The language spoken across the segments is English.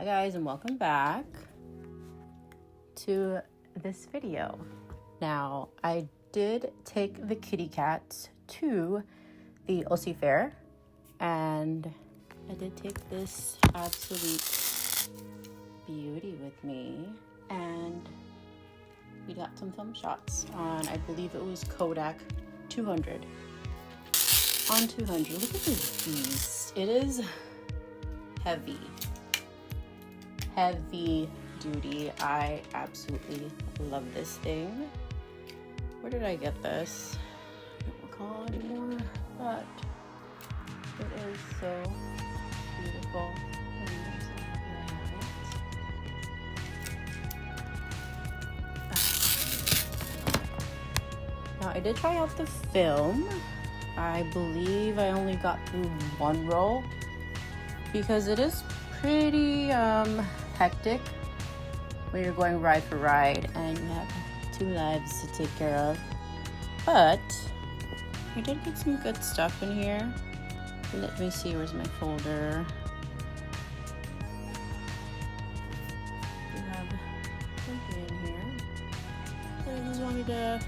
Hi guys, and welcome back to this video. Now, I did take the kitty cats to the OC Fair, and I did take this absolute beauty with me, and we got some film shots on, I believe it was Kodak 200. On 200, look at this beast. It is heavy duty. I absolutely love this thing. Where did I get this? I don't recall anymore, but it is so beautiful. Now, I did try out the film. I believe I only got through one roll because it is pretty hectic when you're going ride for ride and you have 2 lives to take care of. But we did get some good stuff in here. Let me see, where's my folder? We have something in here. So I just wanted to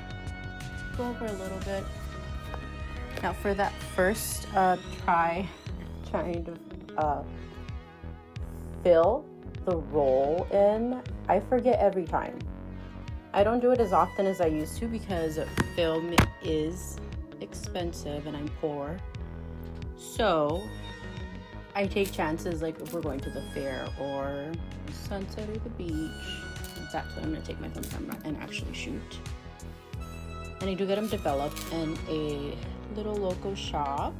go over a little bit. Now for that first trying to fill the roll in, I forget every time. I don't do it as often as I used to because film is expensive and I'm poor. So I take chances, like if we're going to the fair or sunset or the beach. That's when I'm going to take my film camera and actually shoot. And I do get them developed in a little local shop.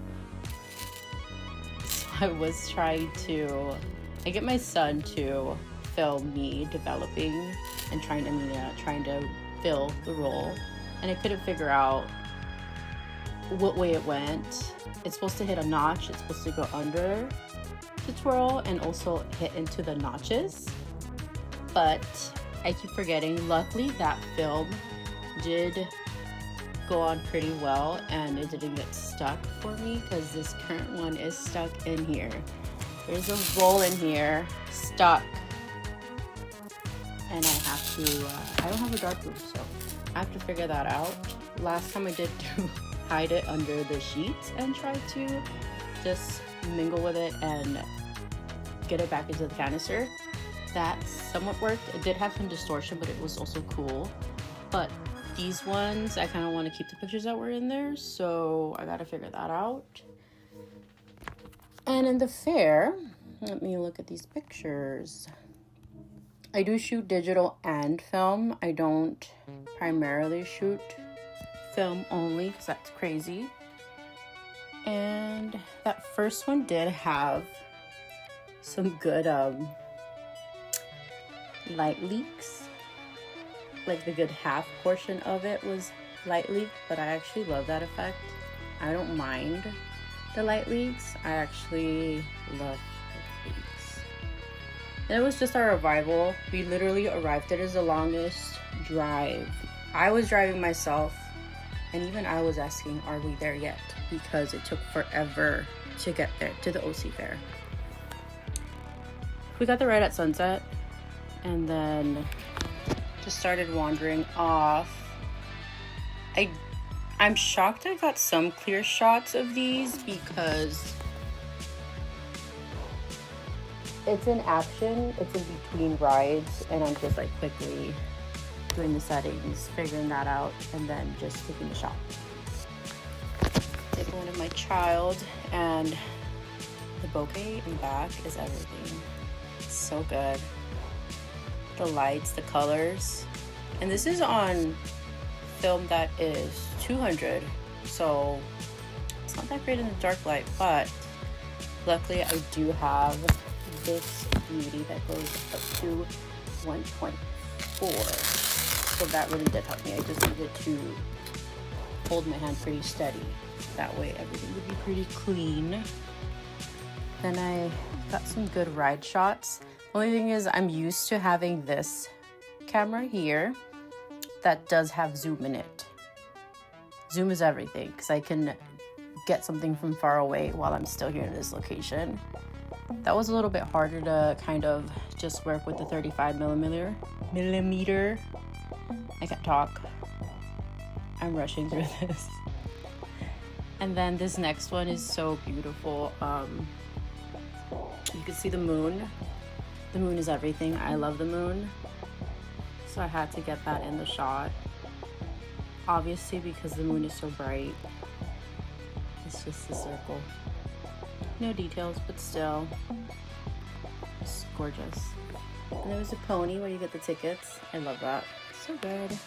So I was trying to get my son to film me developing and trying to fill the roll, and I couldn't figure out what way it went. It's supposed to hit a notch, it's supposed to go under the twirl and also hit into the notches, but I keep forgetting. Luckily that film did go on pretty well and it didn't get stuck for me, because this current one is stuck in here. There's a roll in here stuck, and I have to I don't have a dartboard, so I have to figure that out. Last time I did hide it under the sheets and try to just mingle with it and get it back into the canister. That somewhat worked. It did have some distortion, but it was also cool. But these ones, I kind of want to keep the pictures that were in there, so I got to figure that out. And in the fair, let me look at these pictures. I do shoot digital and film. I don't primarily shoot film only because that's crazy. And that first one did have some good light leaks. Like the good half portion of it was light leak, but I actually love that effect. I don't mind the light leaks. I actually love light leaks. And it was just our arrival. We literally arrived. It is the longest drive. I was driving myself, and even I was asking, are we there yet? Because it took forever to get there, to the OC Fair. We got the ride at sunset, and then just started wandering off. I'm shocked I got some clear shots of these because it's in action, it's in between rides, and I'm just like quickly doing the settings, figuring that out, and then just taking the shot. Taking one of my child, and the bouquet in back is everything. It's so good. The lights, the colors, and this is on film that is 200, so it's not that great in the dark light, but luckily I do have this beauty that goes up to 1.4, so that really did help me. I just needed to hold my hand pretty steady, that way everything would be pretty clean. Then I got some good ride shots. Only thing is, I'm used to having this camera here that does have zoom in it. Zoom is everything because I can get something from far away while I'm still here in this location. That was a little bit harder to kind of just work with the 35 millimeter. I can't talk. I'm rushing through this. And then this next one is so beautiful. You can see the moon. The moon is everything. I love the moon. So I had to get that in the shot. Obviously, because the moon is so bright. It's just a circle. No details, but still. It's gorgeous. And there was a pony where you get the tickets. I love that. So good.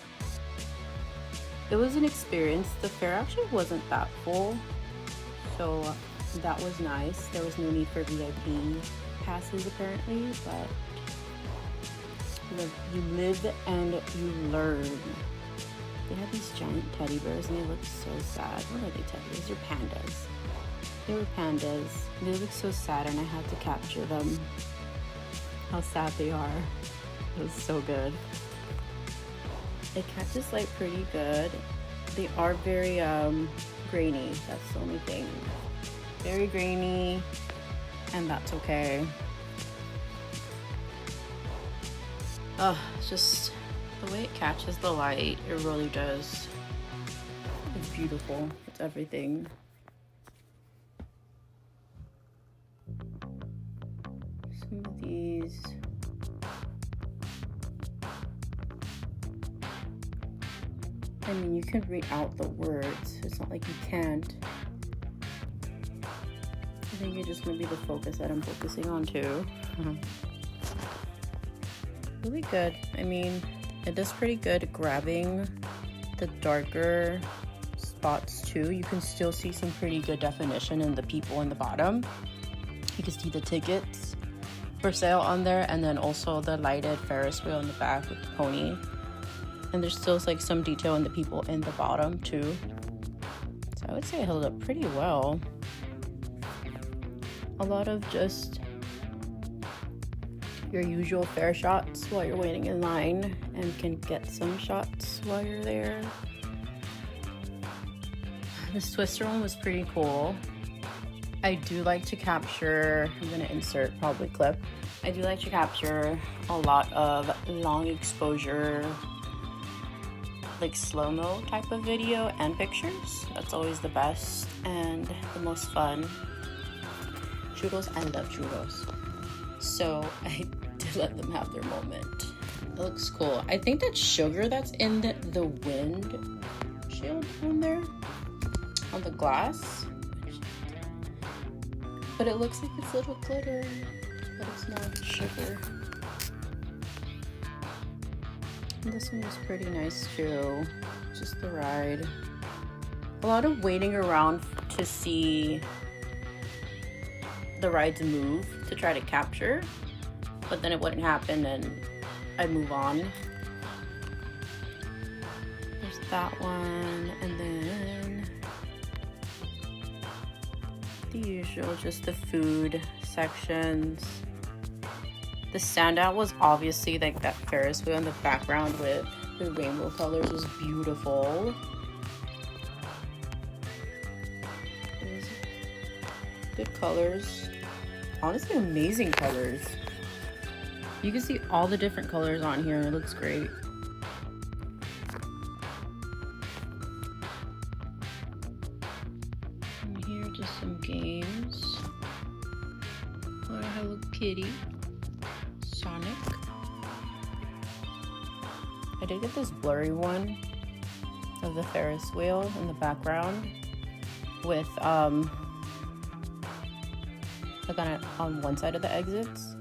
It was an experience. The fair actually wasn't that full, so that was nice. There was no need for VIP passes apparently, but you live and you learn. They had these giant teddy bears and they looked so sad. What are they teddy bears? They're pandas. They were pandas. They look so sad and I had to capture them. How sad they are. It was so good. It catches light pretty good. They are very grainy. That's the only thing. Very grainy, and that's okay. It's just the way it catches the light. It really does. It's beautiful. It's everything. Some of these. I mean, you can read out the words. It's not like you can't. I think it's just gonna be the focus that I'm focusing on too. Really good. I mean, it does pretty good grabbing the darker spots too. You can still see some pretty good definition in the people in the bottom. You can see the tickets for sale on there, and then also the lighted Ferris wheel in the back with the pony. And there's still like some detail in the people in the bottom too. So I would say it held up pretty well. A lot of just your usual fair shots while you're waiting in line, and can get some shots while you're there. This twister one was pretty cool. I do like to capture, I'm gonna insert probably clip. I do like to capture a lot of long exposure, like slow-mo type of video and pictures. That's always the best and the most fun. Churros, I love churros. So I did let them have their moment. It looks cool. I think that sugar that's in the wind shield on there, on the glass. But it looks like it's little glitter, but it's not sugar. And this one was pretty nice too, just the ride. A lot of waiting around to see the rides move to try to capture, but then it wouldn't happen and I'd move on. There's that one, and then the usual, just the food sections. The standout was obviously like that Ferris wheel in the background with the rainbow colors was beautiful. Good colors. Honestly, amazing colors. You can see all the different colors on here. It looks great. And here, just some games. Oh, Hello Kitty. Sonic. I did get this blurry one of the Ferris wheel in the background with like on one side of the exits.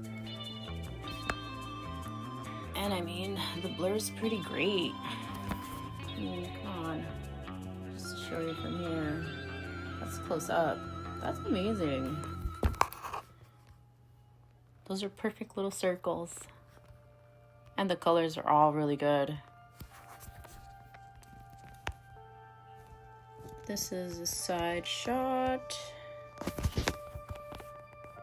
And I mean, the blur is pretty great. I mean, come on. Just to show you from here. That's close up. That's amazing. Those are perfect little circles. And the colors are all really good. This is a side shot.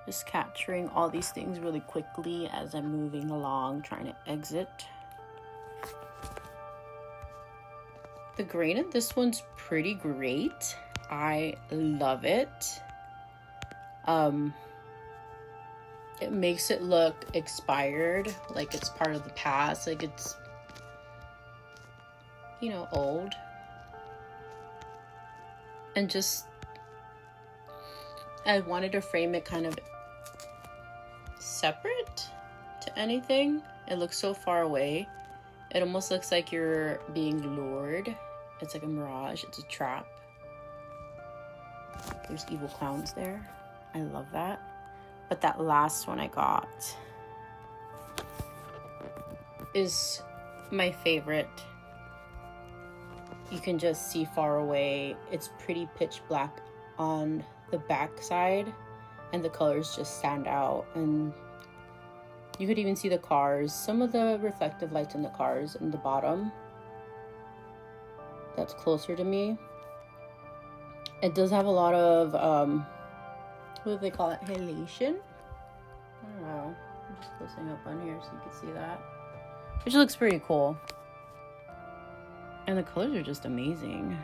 Just capturing all these things really quickly as I'm moving along, trying to exit. The grain in this one's pretty great. I love it. it makes it look expired, like it's part of the past, like it's, you know, old. And just, I wanted to frame it kind of separate to anything. It looks so far away. It almost looks like you're being lured. It's like a mirage. It's a trap. There's evil clowns there. I love that. But that last one I got is my favorite. You can just see far away. It's pretty pitch black on the back side, and the colors just stand out. And you could even see the cars, some of the reflective lights in the cars in the bottom. That's closer to me. It does have a lot of, what do they call it? Halation? I don't know. I'm just closing up on here so you can see that. Which looks pretty cool. And the colors are just amazing.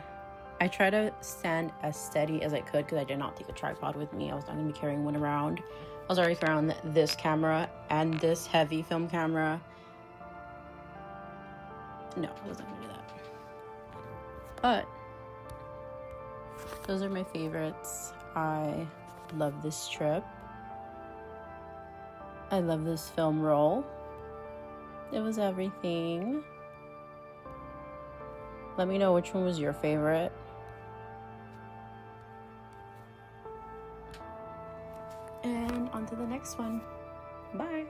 I try to stand as steady as I could because I did not take a tripod with me. I was not going to be carrying one around. I was already carrying this camera and this heavy film camera. No, I wasn't going to do that. But those are my favorites. I love this trip. I love this film roll. It was everything. Let me know which one was your favorite. And on to the next one. Bye.